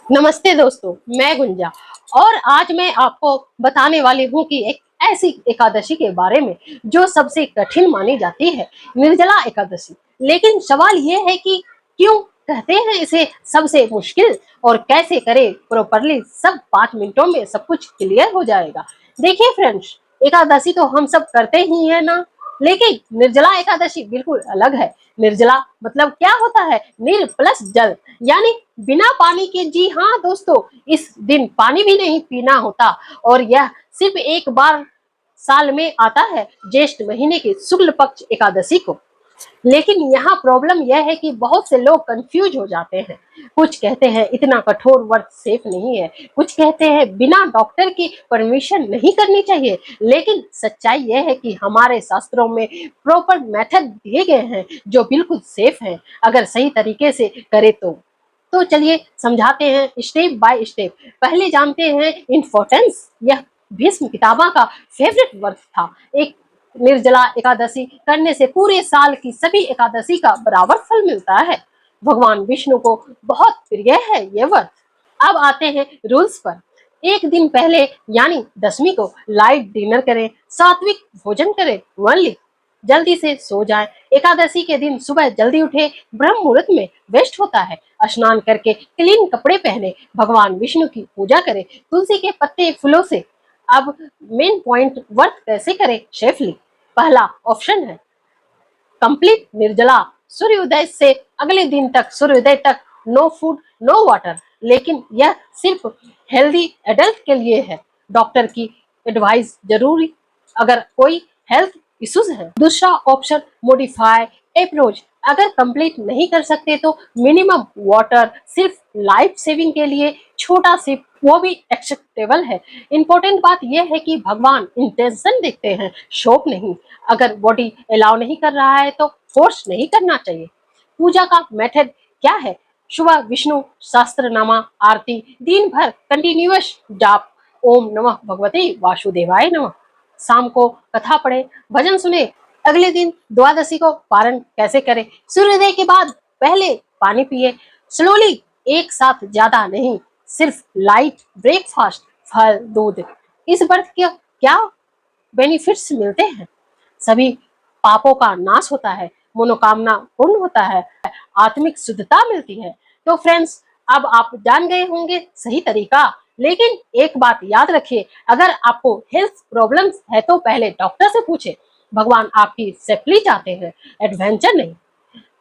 नमस्ते दोस्तों, मैं गुंजा। और आज मैं आपको बताने वाली हूँ कि एक ऐसी एकादशी के बारे में जो सबसे कठिन मानी जाती है, निर्जला एकादशी। लेकिन सवाल ये है कि क्यों कहते हैं इसे सबसे मुश्किल और कैसे करें प्रॉपरली। सब 5 मिनटों में सब कुछ क्लियर हो जाएगा। देखिए फ्रेंड्स, एकादशी तो हम सब करते ही है ना, लेकिन निर्जला एकादशी बिल्कुल अलग है। निर्जला मतलब क्या होता है? नीर प्लस जल, यानी बिना पानी के। जी हाँ दोस्तों, इस दिन पानी भी नहीं पीना होता और यह सिर्फ एक बार साल में आता है, ज्येष्ठ महीने की शुक्ल पक्ष एकादशी को। लेकिन यहाँ प्रॉब्लम यह है कि बहुत से लोग कंफ्यूज हो जाते हैं। कुछ कहते हैं इतना कठोर व्रत सेफ नहीं है, कुछ कहते हैं बिना डॉक्टर की परमिशन नहीं करनी चाहिए। लेकिन सच्चाई यह है कि हमारे शास्त्रों में प्रॉपर मेथड दिए गए हैं जो बिल्कुल सेफ हैं, अगर सही तरीके से करे तो चलिए समझाते हैं स्टेप बाय स्टेप। पहले जानते हैं इम्पोर्टेंस। यह भीष्म पितामह का फेवरेट व्रत था। एक निर्जला एकादशी करने से पूरे साल की सभी एकादशी का बराबर फल मिलता है। भगवान विष्णु को बहुत प्रिय है ये व्रत। अब आते हैं रूल्स पर। एक दिन पहले यानी दशमी को लाइट डिनर करें, सात्विक भोजन करें, वनली जल्दी से सो जाएं। एकादशी के दिन सुबह जल्दी उठे, ब्रह्म मुहूर्त में बेस्ट होता है। स्नान करके क्लीन कपड़े पहने, भगवान विष्णु की पूजा करें तुलसी के पत्ते फूलों से। अब मेन पॉइंट, व्रत कैसे करें सेफली। पहला ऑप्शन है कंप्लीट निर्जला, सूर्योदय से अगले दिन तक, सूर्योदय तक नो फूड नो वाटर। लेकिन यह सिर्फ हेल्दी एडल्ट के लिए है, डॉक्टर की एडवाइस जरूरी अगर कोई हेल्थ इश्यूज है। दूसरा ऑप्शन मॉडिफाई अप्रोच, अगर कंप्लीट नहीं कर सकते तो मिनिमम वाटर, सिर्फ लाइफ सेविंग के लिए छोटा सिप, वो भी एक्सेप्टेबल है। इंपॉर्टेंट बात यह है कि भगवान इंटेंशन देखते हैं, शौक नहीं। अगर बॉडी अलाउ नहीं कर रहा है तो फोर्स नहीं करना चाहिए। पूजा का मेथड क्या है? सुबह विष्णु शास्त्र नामा आरती, दिन भर कंटिन्यूअस जाप, ओम नमः भगवते वासुदेवाय नमः। शाम को कथा पढ़े, भजन सुने। अगले दिन द्वादशी को पारण कैसे करें? सूर्योदय के बाद पहले पानी पिए, स्लोली, एक साथ ज्यादा नहीं, सिर्फ लाइट ब्रेकफास्ट, फल दूध। इस व्रत के क्या बेनिफिट्स मिलते हैं? सभी पापों का नाश होता है, मनोकामना पूर्ण होता है, आत्मिक शुद्धता मिलती है। तो फ्रेंड्स, अब आप जान गए होंगे सही तरीका। लेकिन एक बात याद रखिए, अगर आपको हेल्थ प्रॉब्लम्स है तो पहले डॉक्टर से पूछे। भगवान आपकी सेफ्टी चाहते हैं, एडवेंचर नहीं।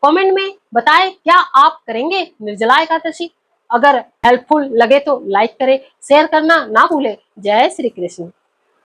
कमेंट में बताएं क्या आप करेंगे निर्जला एकादशी। अगर हेल्पफुल लगे तो लाइक करें, शेयर करना ना भूलें। जय श्री कृष्ण।